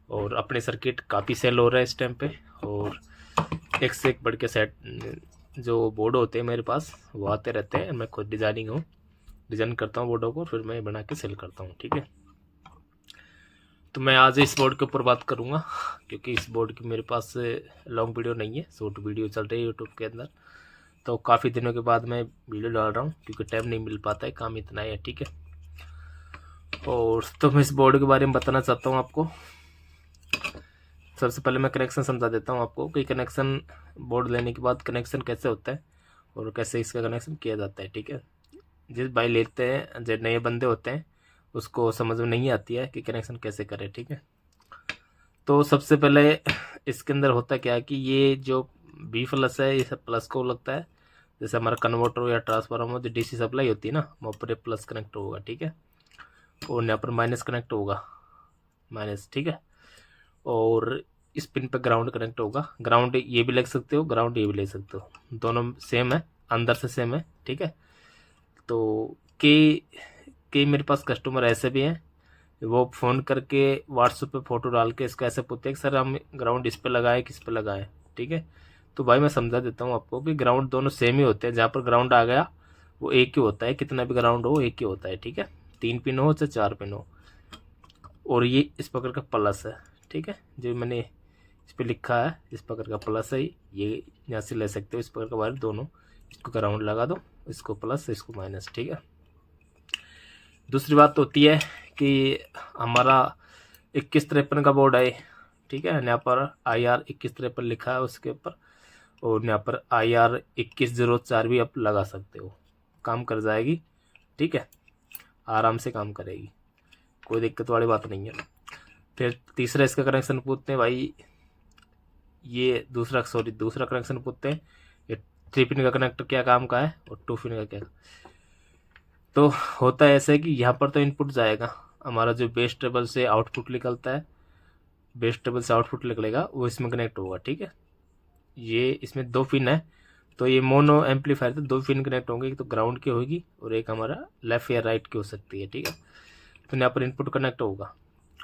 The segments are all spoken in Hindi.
और अपने सर्किट काफ़ी सेल हो रहा है इस टाइम पे। और एक से एक बढ़ के सेट जो बोर्ड होते हैं मेरे पास वो आते रहते हैं। मैं खुद डिज़ाइन करता हूँ बोर्डों को, फिर मैं बना के सेल करता हूँ। ठीक है, तो मैं आज इस बोर्ड के ऊपर बात करूँगा, क्योंकि इस बोर्ड की मेरे पास लॉन्ग वीडियो नहीं है, शॉर्ट वीडियो चल रही है यूट्यूब के अंदर। तो काफ़ी दिनों के बाद मैं वीडियो डाल रहा हूँ, क्योंकि टाइम नहीं मिल पाता है, काम इतना है। ठीक है, और तो मैं इस बोर्ड के बारे में बताना चाहता हूँ आपको। सबसे पहले मैं कनेक्शन समझा देता हूँ आपको कि कनेक्शन बोर्ड लेने के बाद कनेक्शन कैसे होता है और कैसे इसका कनेक्शन किया जाता है। ठीक है, जिस भाई लेते हैं, जो नए बंदे होते हैं, उसको समझ में नहीं आती है कि कनेक्शन कैसे करें। ठीक है, तो सबसे पहले इसके अंदर होता क्या है कि ये जो बी प्लस है, ये सब प्लस को लगता है। जैसे हमारा कन्वर्टर हो या ट्रांसफार्मर हो, जो डीसी सप्लाई होती है ना, वहाँ पर प्लस कनेक्ट होगा। ठीक है, और यहाँ पर माइनस कनेक्ट होगा, माइनस। ठीक है, और इस पिन पे ग्राउंड कनेक्ट होगा। ग्राउंड ये भी ले सकते हो, ग्राउंड ये भी ले सकते हो, दोनों सेम है, अंदर से सेम है। ठीक है, तो कई मेरे पास कस्टमर ऐसे भी हैं, वो फ़ोन करके व्हाट्सएप पे फ़ोटो डाल के इसको ऐसे पूछते हैं कि सर हम ग्राउंड इस पे लगाए किस पे लगाए। ठीक है, तो भाई मैं समझा देता हूँ आपको कि ग्राउंड दोनों सेम ही होते हैं। जहाँ पर ग्राउंड आ गया वो एक ही होता है, कितना भी ग्राउंड हो एक ही होता है। ठीक है, 3 पिन हो चाहे 4 पिन हो। और ये इस प्रकार का प्लस है। ठीक है, जो मैंने इस पर लिखा है इस प्रकार का प्लस है, ये यहाँ से ले सकते हो इस प्रकार का वायर दोनों। इसको ग्राउंड लगा दो, इसको प्लस इसको माइनस। ठीक है, दूसरी बात होती है कि हमारा 2153 का बोर्ड है। ठीक है, यहाँ पर IR 2153 लिखा है उसके ऊपर, और यहाँ पर IR 2104 भी आप लगा सकते हो, काम कर जाएगी। ठीक है, आराम से काम करेगी, कोई दिक्कत वाली बात नहीं है। फिर तीसरा इसका कनेक्शन पूछते हैं भाई, ये दूसरा कनेक्शन पूछते हैं, ये 3 पिन का कनेक्टर क्या काम का है और 2 पिन का क्या। तो होता है ऐसा है कि यहाँ पर तो इनपुट जाएगा, हमारा जो बेस टेबल से आउटपुट निकलता है, बेस टेबल से आउटपुट निकलेगा वो इसमें कनेक्ट होगा। ठीक है, ये इसमें 2 पिन है, तो ये मोनो एम्पलीफायर तो 2 पिन कनेक्ट होंगे, एक तो ग्राउंड की होगी और एक हमारा लेफ्ट या राइट की हो सकती है। ठीक है, तो यहाँ पर इनपुट कनेक्ट होगा,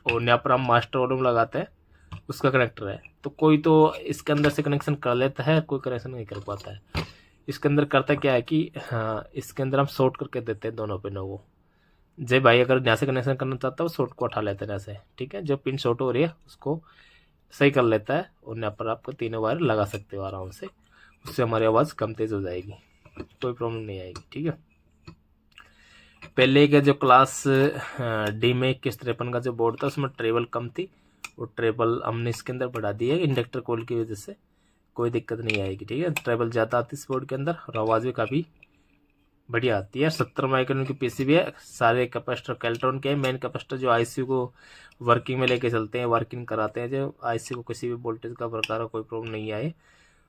और यहाँ पर हम मास्टर वॉल्यूम लगाते हैं, उसका कनेक्टर है। तो कोई तो इसके अंदर से कनेक्शन कर लेता है, कोई कनेक्शन नहीं कर पाता है। इसके अंदर करता क्या है कि हाँ, इसके अंदर हम शॉर्ट करके देते हैं दोनों पिनों को। जय भाई अगर यहाँ से कनेक्शन करना चाहता है वो शॉर्ट को उठा लेते हैं यहाँ से। ठीक है, जो पिन शॉर्ट हो रही है उसको सही कर लेता है, और यहाँ पर आपको तीनों वायर लगा सकते हो आराम से, उससे हमारी आवाज़ कम तेज़ हो जाएगी, कोई प्रॉब्लम नहीं आएगी। ठीक है, पहले का जो क्लास डी में 2153 का जो बोर्ड था उसमें ट्रेबल कम थी, वो ट्रेबल हमने इसके अंदर बढ़ा दी है इंडक्टर कोल की वजह से, कोई दिक्कत नहीं आएगी। ठीक है, ट्रेबल ज़्यादा आती है इस बोर्ड के अंदर, और आवाज़ भी काफ़ी बढ़िया आती है। 70 माइक्रोन की पीसीबी है, सारे कैपेसिटर कैल्ट्रॉन के हैं। मेन कैपेसिटर जो आईसीयू को वर्किंग में लेके चलते हैं, वर्किंग कराते हैं, जो आईसीयू को किसी भी वोल्टेज का प्रकार का कोई प्रॉब्लम नहीं आए,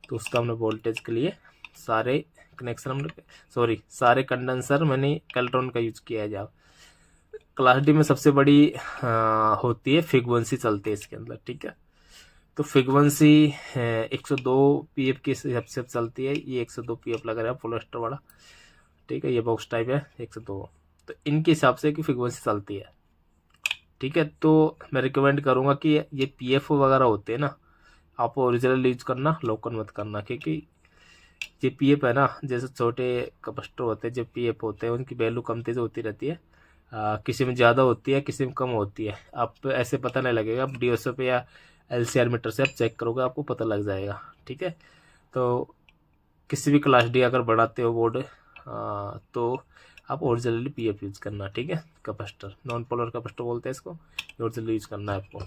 तो उसका हमने वोल्टेज के लिए सारे कनेक्शन हमने सारे कंडेंसर मैंने कैल्ट्रॉन का यूज किया है। जब क्लास डी में सबसे बड़ी होती है फ्रीक्वेंसी चलती है इसके अंदर। ठीक है, तो फ्रीक्वेंसी 102 पीएफ के हिसाब से चलती है। ये 102 पीएफ लग रहा है पोलोस्टर वाला। ठीक है, ये बॉक्स टाइप है 102, तो इनके हिसाब से की फ्रीक्वेंसी चलती है। ठीक है, तो मैं रिकमेंड करूँगा कि ये पीएफ वगैरह होते हैं ना, आप ओरिजिनल यूज करना, लोकल मत करना, क्योंकि ये पीएफ है ना, जैसे छोटे कैपेसिटर होते हैं जो पीएफ होते हैं उनकी वैल्यू कम तेज होती रहती है, किसी में ज़्यादा होती है किसी में कम होती है। आप ऐसे पता नहीं लगेगा, आप डीएसओ पे या एलसीआर मीटर से आप चेक करोगे आपको पता लग जाएगा। ठीक है, तो किसी भी क्लास डी अगर बढ़ाते हो बोर्ड तो आप ओरिजिनली पीएफ यूज करना। ठीक है, कैपेसिटर नॉन पोलर कैपेसिटर बोलते हैं इसको, ओरिजिनली यूज करना है आपको।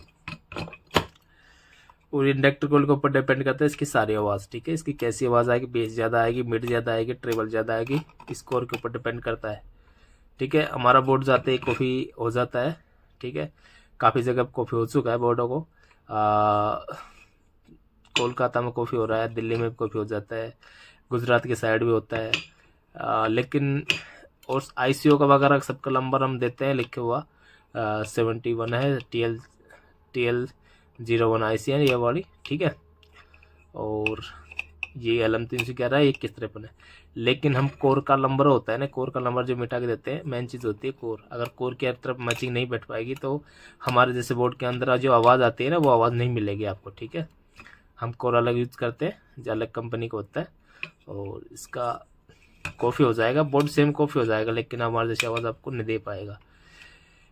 और इंडक्टर कोल के ऊपर डिपेंड करता है इसकी सारी आवाज़। ठीक है, इसकी कैसी आवाज़ आएगी, बेस ज़्यादा आएगी, मिड ज़्यादा आएगी, ट्रेबल ज़्यादा आएगी, स्कोर के ऊपर डिपेंड करता है। ठीक है, हमारा बोर्ड जाते ही कॉफ़ी हो जाता है। ठीक है, काफ़ी जगह कॉफ़ी हो चुका है बोर्डों को, कोलकाता में कॉफ़ी हो रहा है, दिल्ली में भी कॉफ़ी हो जाता है, गुजरात की साइड भी होता है। लेकिन और आईसीयू का वगैरह सबका नंबर हम देते हैं लिखे हुआ, 71 है, TL01 IC है ये वाली। ठीक है, और ये LM311 है, ये 2153 है। लेकिन हम कोर का नंबर होता है ना, कोर का नंबर जो मिटा के देते हैं, मेन चीज़ होती है कोर। अगर कोर की तरफ मैचिंग नहीं बैठ पाएगी तो हमारे जैसे बोर्ड के अंदर जो आवाज़ आती है ना, वो आवाज़ नहीं मिलेगी आपको, ठीक है। हम कोर अलग यूज़ करते हैं, जो अलग कंपनी का होता है, और इसका कॉफ़ी हो जाएगा, बोर्ड सेम कॉफ़ी हो जाएगा, लेकिन हमारे जैसे आवाज़ आपको नहीं दे पाएगा।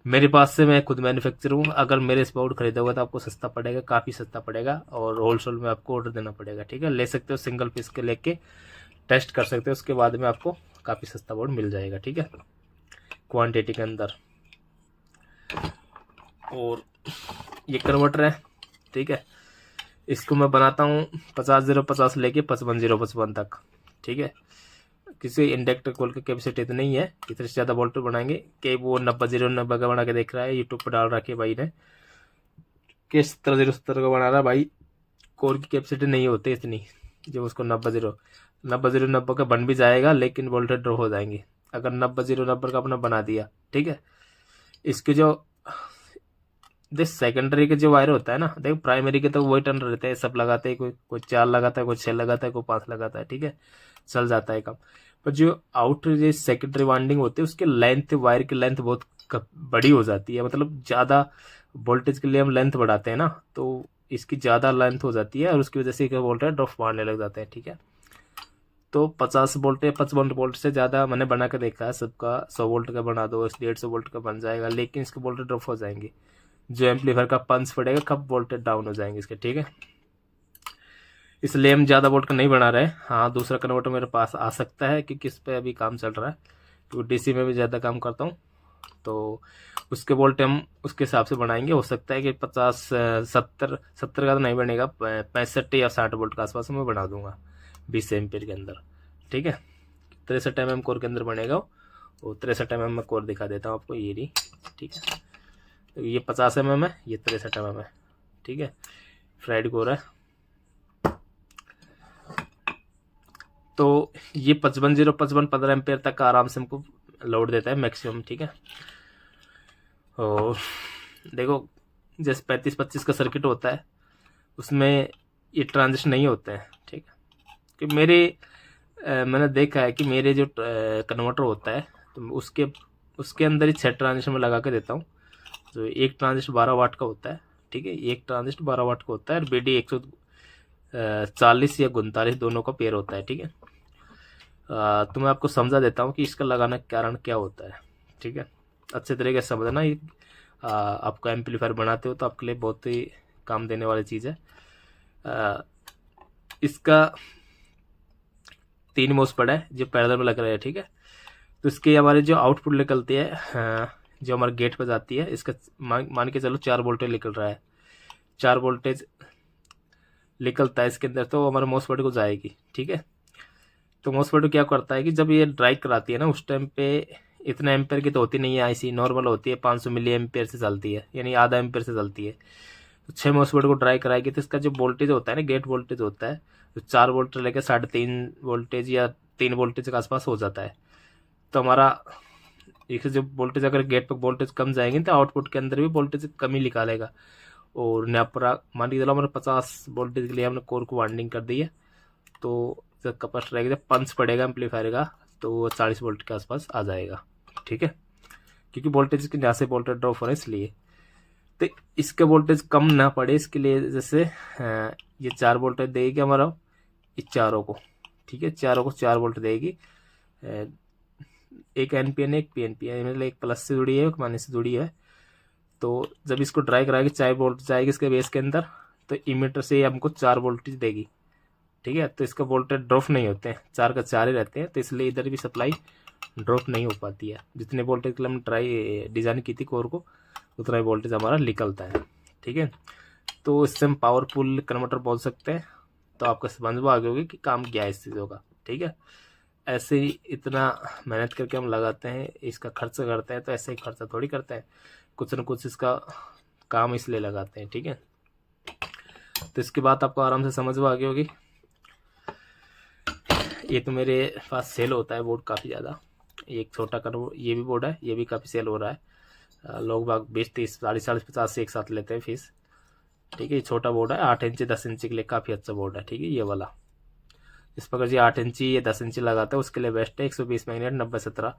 मेरे पास से मैं खुद मैन्युफैक्चर हूँ, अगर मेरे से बोर्ड खरीदोगे तो आपको सस्ता पड़ेगा, काफ़ी सस्ता पड़ेगा, और होलसेल में आपको ऑर्डर देना पड़ेगा, ठीक है। ले सकते हो सिंगल पीस के लेके टेस्ट कर सकते हो, उसके बाद में आपको काफ़ी सस्ता बोर्ड मिल जाएगा, ठीक है, क्वांटिटी के अंदर। और ये कन्वर्टर है, ठीक है, इसको मैं बनाता हूँ 50-0-50 लेके 55-0-55 तक, ठीक है। किसी इंडक्टर कॉल की कैपेसिटी तो नहीं है, इतने से ज़्यादा वोल्ट बनाएंगे कि वो 90-0-90 का बना के देख रहा है, यूट्यूब पर डाल रखी है भाई ने कि 70-0-70 का बना रहा है। भाई कोर की कैपेसिटी नहीं होती इतनी, जब उसको 90-0-90 का बन भी जाएगा, लेकिन वोल्टेज ड्रॉप हो जाएंगे। अगर 90-0-90 का अपना बना दिया, ठीक है। इसके जो सेकेंडरी के जो वायर होता है ना, देखो प्राइमरी के तो वही टर्न रहते हैं, सब लगाते हैं, कोई 4 लगाता है, कोई 6 लगाता है, कोई 5 लगाता है, ठीक है, चल जाता है काम। पर जो आउटर जो सेकेंडरी वाइंडिंग होती है, उसकी लेंथ, वायर की लेंथ बहुत बड़ी हो जाती है, मतलब ज़्यादा वोल्टेज के लिए हम लेंथ बढ़ाते हैं ना, तो इसकी ज़्यादा लेंथ हो जाती है, और उसकी वजह से वोल्टेज ड्रॉप मारने लग जाते हैं, ठीक है। तो 50 वोल्ट या 55 वोल्ट से ज़्यादा मैंने बना के देखा है सबका, 100 वोल्ट का बना दो, 150 वोल्ट का बन जाएगा, लेकिन इसके वोल्टेज ड्रॉप हो जाएंगे, जो एम्पलीफायर का पंच पड़ेगा, कब वोल्टेज डाउन हो जाएंगे इसके, ठीक है। इसलिए हम ज़्यादा वोल्ट का नहीं बना रहे। हाँ, दूसरा कन्वर्टर मेरे पास आ सकता है, क्योंकि इस पर अभी काम चल रहा है, क्योंकि डीसी में भी ज़्यादा काम करता हूँ, तो उसके वोल्ट हम उसके हिसाब से बनाएंगे। हो सकता है कि 50-70 का तो नहीं बनेगा, 65 या 60 वोल्ट के आसपास मैं बना दूंगा 20 एम्पीयर के अंदर, ठीक है। 63 mm कोर के अंदर बनेगा, और 63 mm मैं कोर दिखा देता हूँ आपको, ये रही, ठीक है। तो ये 50 mm है, ये 63 mm है, ठीक है, फ्राइड कोर है। तो ये 55-0-55 15 तक का आराम से हमको लोड देता है मैक्सिमम, ठीक है। और देखो, जैसे 35-25 का सर्किट होता है, उसमें ये ट्रांजिस्टर नहीं होते हैं, ठीक है। कि मैंने देखा है कि मेरे जो कन्वर्टर होता है, तो उसके अंदर ही 6 ट्रांजिस्टर में लगा के देता हूँ। तो एक ट्रांजिस्टर 12 वाट का होता है, ठीक है, एक ट्रांजिस्टर 12 वाट का होता है, और BD 140 या 39 दोनों का पेयर होता है, ठीक है। तो मैं आपको समझा देता हूँ कि इसका लगाने का कारण क्या होता है, ठीक है, अच्छे तरीके से समझना। ये आपका एम्पलीफायर बनाते हो तो आपके लिए बहुत ही काम देने वाली चीज़ है। इसका 3 MOSFET है जो पैरेलल में लग रहा है, ठीक है। तो इसके हमारे जो आउटपुट निकलती है, जो हमारे गेट पर जाती है, इसका मान के चलो 4 वोल्टेज निकल रहा है, 4 वोल्टेज निकलता है इसके अंदर, तो हमारे MOSFET को जाएगी, ठीक है। तो MOSFET क्या करता है कि जब ये ड्राइव कराती है ना, उस टाइम पे इतना एम्पेयर की तो होती नहीं है, आईसी नॉर्मल होती है, 500 मिली एम्पेयर से चलती है, यानी आधा एम्पेयर से चलती है। तो 6 MOSFET को ड्राइव कराएगी, तो इसका जो वोल्टेज होता है ना, गेट वोल्टेज होता है, तो 4 वोल्ट लेकर 3.5 वोल्टेज या 3 वोल्टेज के आसपास हो जाता है। तो हमारा एक जो वोल्टेज, अगर गेट पर वोल्टेज कम जाएंगे तो आउटपुट के अंदर भी वोल्टेज कम ही निकालेगा। और यहाँ पर मान के चलो हमारे 50 वोल्टेज के लिए हमने कोर को वाइंडिंग कर दी है, तो जब कैपेसिटर रहेगा, जब पंच पड़ेगा एम्पलीफायर का, तो वो 40 वोल्ट के आसपास आ जाएगा, ठीक है, क्योंकि वोल्टेज के यहाँ से वोल्टेज ड्रॉप हो रहा है इसलिए। तो इसके वोल्टेज कम ना पड़े इसके लिए, जैसे ये 4 वोल्टेज देगी हमारा, इस चारों को, ठीक है, चारों को 4 वोल्ट देगी, एक NPN एक PNP, मतलब एक प्लस से जुड़ी है, एक माइनस से जुड़ी है। तो जब इसको ड्राई कराएगी, 4 वोल्ट जाएगी इसके बेस के अंदर, तो इमीटर से हमको 4 वोल्टेज देगी, ठीक है। तो इसका वोल्टेज ड्रॉप नहीं होते हैं, 4 का 4 ही रहते हैं, तो इसलिए इधर भी सप्लाई ड्रॉप नहीं हो पाती है। जितने वोल्टेज के लिए हम डिज़ाइन की थी कोर को, उतना ही वोल्टेज हमारा निकलता है, ठीक है। तो इससे हम पावरफुल कन्वर्टर बोल सकते हैं। तो आपका समझ में आ गया होगी कि काम क्या है इस चीज़ों का, ठीक है। ऐसे ही इतना मेहनत करके हम लगाते हैं, इसका खर्च करते हैं, तो ऐसे ही खर्चा थोड़ी करते हैं, कुछ न कुछ इसका काम इसलिए लगाते हैं, ठीक है। तो इसके बाद आपको आराम से समझ में आ गई होगी। ये तो मेरे पास सेल होता है बोर्ड काफ़ी ज़्यादा, एक छोटा ये भी बोर्ड है, ये भी काफ़ी सेल हो रहा है, लोग बाग 20-30 40-50 से एक साथ लेते हैं फीस, ठीक है। ये छोटा बोर्ड है, 8 इंच 10 इंच के लिए काफ़ी अच्छा बोर्ड है, ठीक है, ये वाला। इस पर अगर जी 8 इंची या 10 इंची लगाते हैं उसके लिए बेस्ट है 120 मैग्नेट 90-17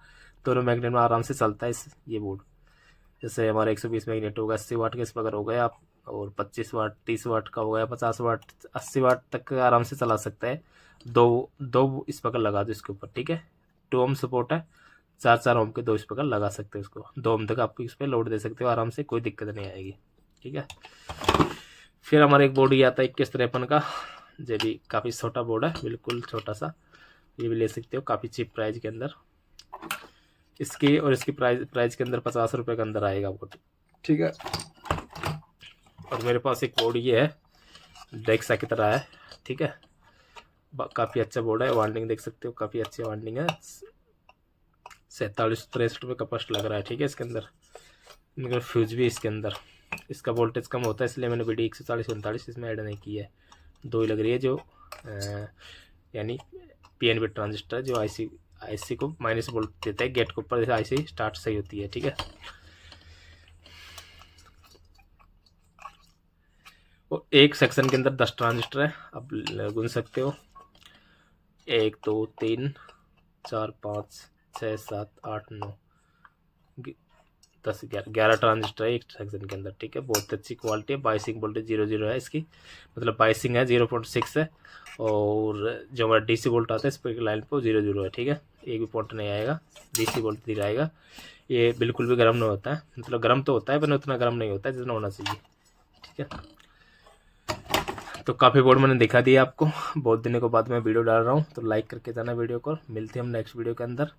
दोनों मैग्नेट में आराम से चलता है ये बोर्ड। जैसे हमारा 120 मैग्नेट होगा 80 वाट के इस पर अगर हो गए आप, और 25 वाट 30 वाट का हो गया, 50 वाट 80 वाट तक आराम से चला सकता है। दो स्पीकर लगा दो इसके ऊपर, ठीक है। 2 ओम सपोर्ट है, 4 ओम के 2 स्पीकर लगा सकते हो उसको, 2 ओम तक आप इस पर लोड दे सकते हो आराम से, कोई दिक्कत नहीं आएगी, ठीक है। फिर हमारा एक बोर्ड ये आता है 2153 का, ये भी काफ़ी छोटा बोर्ड है, बिल्कुल छोटा सा, ये भी ले सकते हो काफ़ी चीप प्राइस के अंदर। इसकी और इसकी प्राइस के अंदर 50 रुपये के अंदर आएगा बोर्ड, ठीक है। और मेरे पास एक बोर्ड ये है, डेक्सा की तरह है, ठीक है। काफ़ी अच्छा बोर्ड है, वार्निंग देख सकते हो काफ़ी अच्छी वार्निंग है। 47-63 रुपये का फर्स्ट लग रहा है, ठीक है। इसके अंदर मगर फ्यूज भी इसके अंदर, इसका वोल्टेज कम होता है इसलिए मैंने BD 140-39 इसमें ऐड नहीं की है, 2 ही लग रही है, जो यानी PNP ट्रांजिस्टर जो IC को माइनस वोल्ट देता है गेट के ऊपर, जैसे IC स्टार्ट सही होती है, ठीक है। और एक सेक्शन के अंदर 10 ट्रांजिस्टर है, आप गुन सकते हो, 1 2 3 4 5 6 7 8 9 10 11 ट्रांजिस्टर है एक सेक्शन के अंदर, ठीक है। बहुत अच्छी क्वालिटी है, बाइसिंग वोल्टेज 0 है इसकी, मतलब बाइसिंग है 0.6 है, और जो हमारा DC वोल्ट आता है इस पर लाइन पर 0 है, ठीक है। एक भी पॉइंट नहीं आएगा, DC वोल्ट दिख आएगा। ये बिल्कुल भी गर्म नहीं होता है, मतलब गर्म तो होता है पर उतना गर्म नहीं होता है जितना होना चाहिए, ठीक है। तो काफ़ी बोर्ड मैंने दिखा दिया आपको, बहुत दिनों के बाद मैं वीडियो डाल रहा हूँ, तो लाइक करके जाना वीडियो को। मिलते हैं हम नेक्स्ट वीडियो के अंदर।